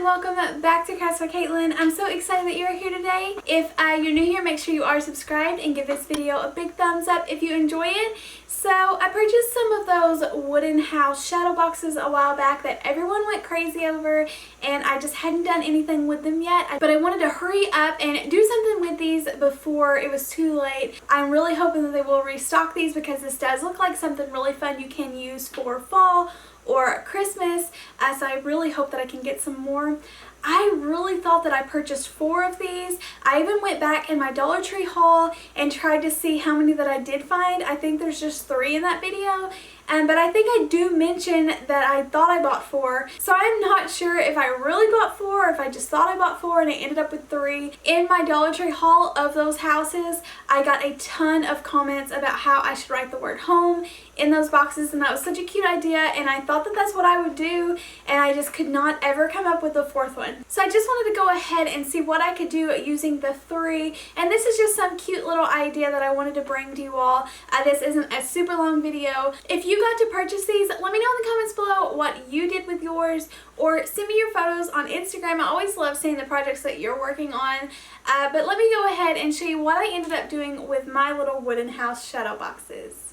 and welcome back to KraftsbyKatelyn. I'm so excited that you're here today. If you're new here, make sure you are subscribed and give this video a big thumbs up if you enjoy it. So I purchased some of those wooden house shadow boxes a while back that everyone went crazy over, and I just hadn't done anything with them yet. But I wanted to hurry up and do something with these before it was too late. I'm really hoping that they will restock these because this does look like something really fun you can use for fall or Christmas, so I really hope that I can get some more. I really thought that I purchased 4 of these. I even went back in my Dollar Tree haul and tried to see how many that I did find. I think there's just 3 in that video. But I think I do mention that I thought I bought 4. So I'm not sure if I really bought 4 or if I just thought I bought 4 and I ended up with 3. In my Dollar Tree haul of those houses, I got a ton of comments about how I should write the word home in those boxes, and that was such a cute idea, and I thought that that's what I would do, and I just could not ever come up with the 4th one. So I just wanted to go ahead and see what I could do using the 3, and this is just some cute little idea that I wanted to bring to you all. This isn't a super long video. If you got to purchase these, let me know in the comments below what you did with yours, or send me your photos on Instagram. I always love seeing the projects that you're working on. But let me go ahead and show you what I ended up doing with my little wooden house shadow boxes.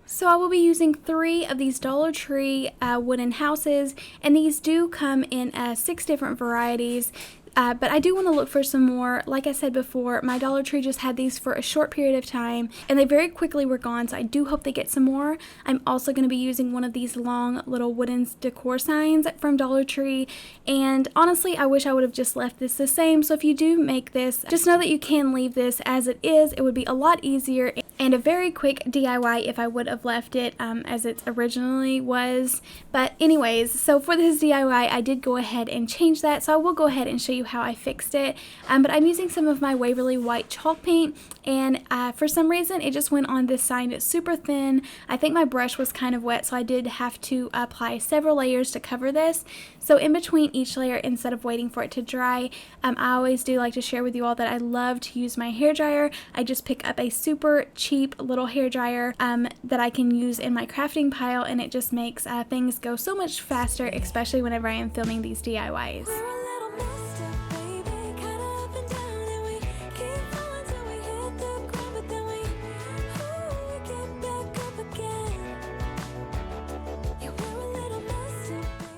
So I will be using 3 of these Dollar Tree wooden houses, and these do come in 6 different varieties. But I do want to look for some more. Like I said before, my Dollar Tree just had these for a short period of time, and they very quickly were gone, so I do hope they get some more. I'm also going to be using one of these long little wooden decor signs from Dollar Tree, and honestly, I wish I would have just left this the same. So if you do make this, just know that you can leave this as it is. It would be a lot easier and a very quick DIY if I would have left it as it originally was. But anyways, so for this DIY, I did go ahead and change that, so I will go ahead and show you how I fixed it. But I'm using some of my Waverly white chalk paint, and for some reason it just went on this sign. It's super thin. I think my brush was kind of wet, so I did have to apply several layers to cover this. So in between each layer, instead of waiting for it to dry, I always do like to share with you all that I love to use my hair dryer. I just pick up a super cheap little hair dryer that I can use in my crafting pile, and it just makes things go so much faster, especially whenever I am filming these DIYs.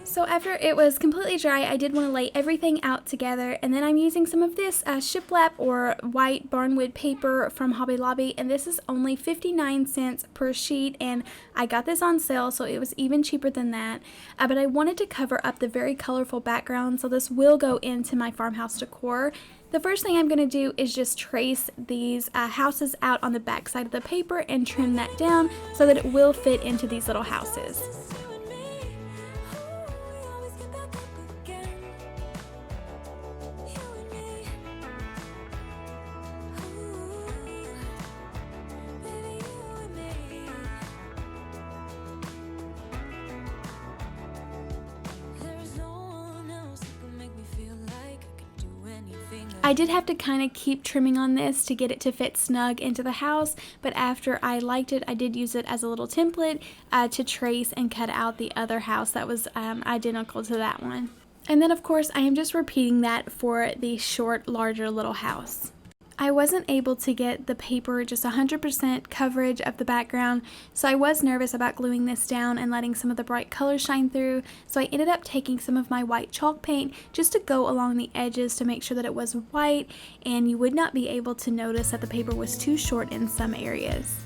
So after it was completely dry, I did want to lay everything out together, and then I'm using some of this shiplap or white barnwood paper from Hobby Lobby, and this is only 59 cents per sheet, and I got this on sale, so it was even cheaper than that. But I wanted to cover up the very colorful background, so this will go into my farmhouse decor. The first thing I'm going to do is just trace these houses out on the back side of the paper and trim that down so that it will fit into these little houses. I did have to kind of keep trimming on this to get it to fit snug into the house, but after I liked it, I did use it as a little template to trace and cut out the other house that was identical to that one. And then of course I am just repeating that for the short, larger little house. I wasn't able to get the paper just 100% coverage of the background, so I was nervous about gluing this down and letting some of the bright colors shine through, so I ended up taking some of my white chalk paint just to go along the edges to make sure that it was white and you would not be able to notice that the paper was too short in some areas.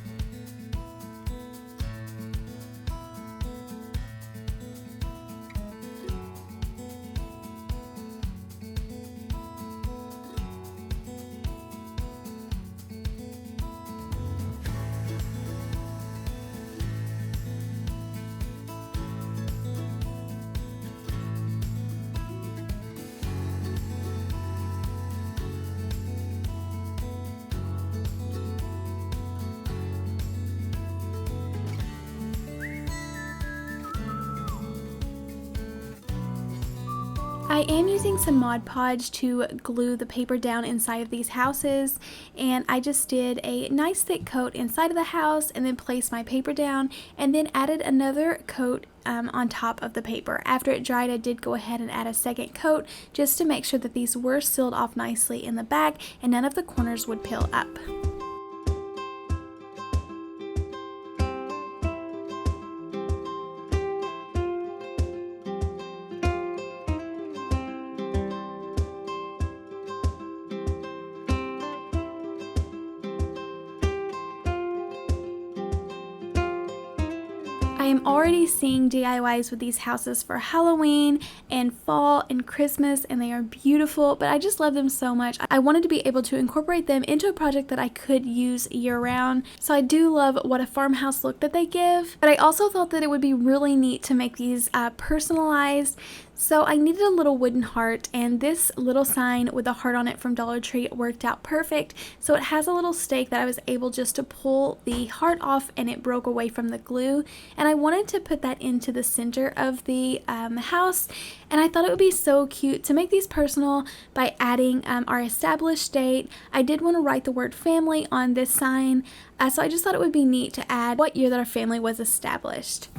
I am using some Mod Podge to glue the paper down inside of these houses, and I just did a nice thick coat inside of the house and then placed my paper down and then added another coat on top of the paper. After it dried, I did go ahead and add a second coat just to make sure that these were sealed off nicely in the back and none of the corners would peel up. I am already seeing DIYs with these houses for Halloween and fall and Christmas, and they are beautiful, but I just love them so much. I wanted to be able to incorporate them into a project that I could use year-round. So I do love what a farmhouse look that they give, but I also thought that it would be really neat to make these personalized. So I needed a little wooden heart, and this little sign with a heart on it from Dollar Tree worked out perfect. So it has a little stake that I was able just to pull the heart off, and it broke away from the glue, and I wanted to put that into the center of the house, and I thought it would be so cute to make these personal by adding our established date. I did want to write the word family on this sign, so I just thought it would be neat to add what year that our family was established.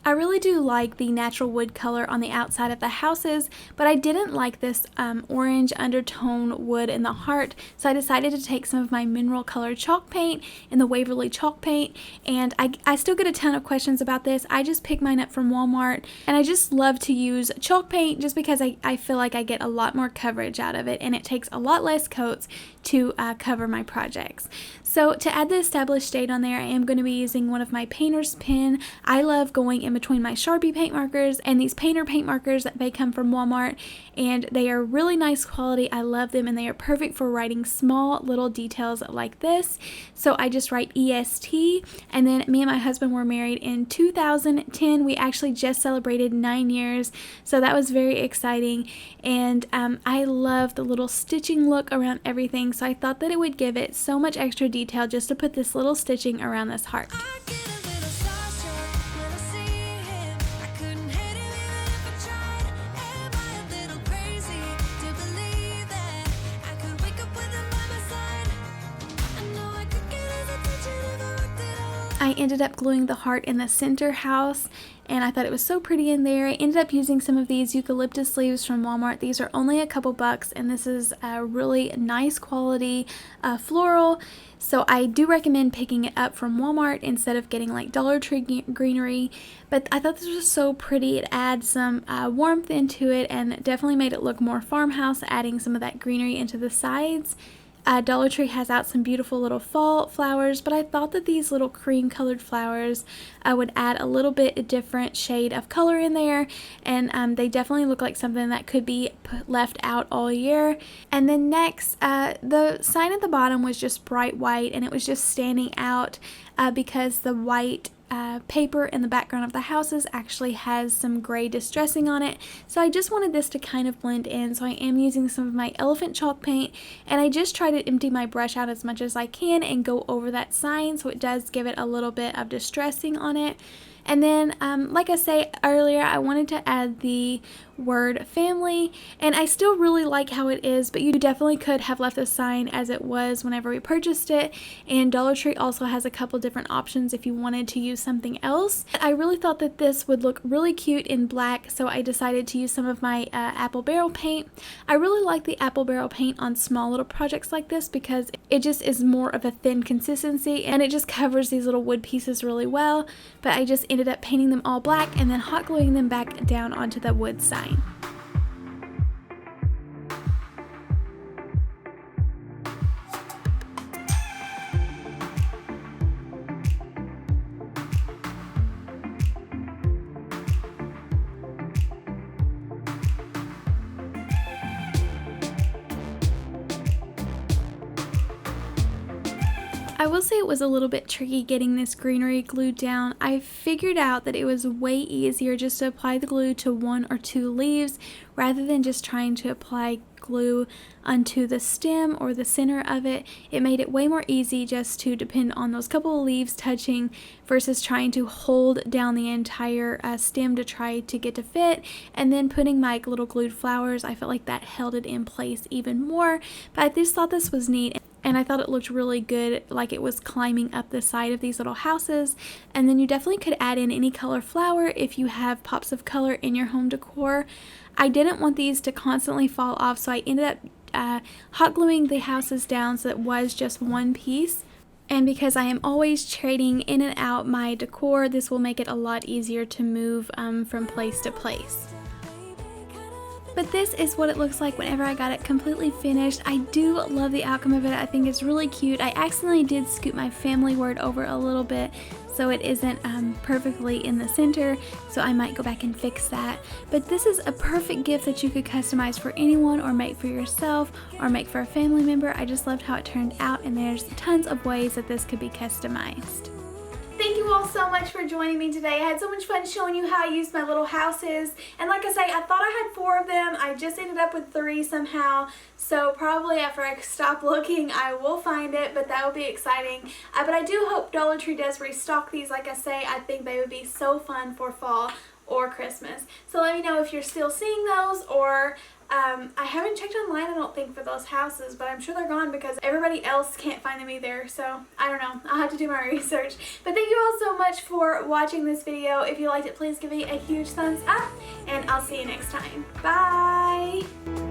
I really do like the natural wood color on the outside of the houses, but I didn't like this orange undertone wood in the heart, so I decided to take some of my mineral colored chalk paint in the Waverly chalk paint, and I still get a ton of questions about this. I just picked mine up from Walmart, and I just love to use chalk paint just because I feel like I get a lot more coverage out of it, and it takes a lot less coats to cover my projects. So to add the established date on there, I am going to be using one of my painter's pen. I love going in between my Sharpie paint markers and these painter paint markers. They come from Walmart, and they are really nice quality. I love them, and they are perfect for writing small little details like this. So I just write EST, and then me and my husband were married in 2010. We actually just celebrated 9 years, so that was very exciting, and I love the little stitching look around everything, so I thought that it would give it so much extra detail just to put this little stitching around this heart. I ended up gluing the heart in the center house, and I thought it was so pretty in there. I ended up using some of these eucalyptus leaves from Walmart. These are only a couple bucks, and this is a really nice quality floral. So I do recommend picking it up from Walmart instead of getting like Dollar Tree greenery. But I thought this was so pretty. It adds some warmth into it and definitely made it look more farmhouse, adding some of that greenery into the sides. Dollar Tree has out some beautiful little fall flowers, but I thought that these little cream colored flowers would add a little bit different shade of color in there, and they definitely look like something that could be left out all year. And then next, the sign at the bottom was just bright white, and it was just standing out because the white paper in the background of the houses actually has some gray distressing on it, so I just wanted this to kind of blend in. So I am using some of my elephant chalk paint, and I just try to empty my brush out as much as I can and go over that sign so it does give it a little bit of distressing on it. And then like I say earlier, I wanted to add the word family, and I still really like how it is, but you definitely could have left the sign as it was whenever we purchased it. And Dollar Tree also has a couple different options if you wanted to use something else. I really thought that this would look really cute in black, so I decided to use some of my apple barrel paint. I really like the apple barrel paint on small little projects like this because it just is more of a thin consistency, and it just covers these little wood pieces really well. But I just ended up painting them all black and then hot gluing them back down onto the wood sign. I will say it was a little bit tricky getting this greenery glued down. I figured out that it was way easier just to apply the glue to 1 or 2 leaves rather than just trying to apply glue onto the stem or the center of it. It made it way more easy just to depend on those couple of leaves touching versus trying to hold down the entire stem to try to get to fit, and then putting my little glued flowers. I felt like that held it in place even more, but I just thought this was neat. And I thought it looked really good, like it was climbing up the side of these little houses. And then you definitely could add in any color flower if you have pops of color in your home decor. I didn't want these to constantly fall off, so I ended up hot gluing the houses down so it was just one piece. And because I am always trading in and out my decor, this will make it a lot easier to move from place to place. But this is what it looks like whenever I got it completely finished. I do love the outcome of it. I think it's really cute. I accidentally did scoot my family word over a little bit so it isn't perfectly in the center, so I might go back and fix that. But this is a perfect gift that you could customize for anyone or make for yourself or make for a family member. I just loved how it turned out, and there's tons of ways that this could be customized. Thank you all so much for joining me today. I had so much fun showing you how I used my little houses. And like I say, I thought I had 4 of them. I just ended up with 3 somehow. So probably after I stop looking, I will find it, but that will be exciting. But I do hope Dollar Tree does restock these. Like I say, I think they would be so fun for fall or Christmas. So let me know if you're still seeing those, or I haven't checked online, I don't think, for those houses, but I'm sure they're gone because everybody else can't find them either. So I don't know, I'll have to do my research. But thank you all so much for watching this video. If you liked it, please give me a huge thumbs up, and I'll see you next time. Bye!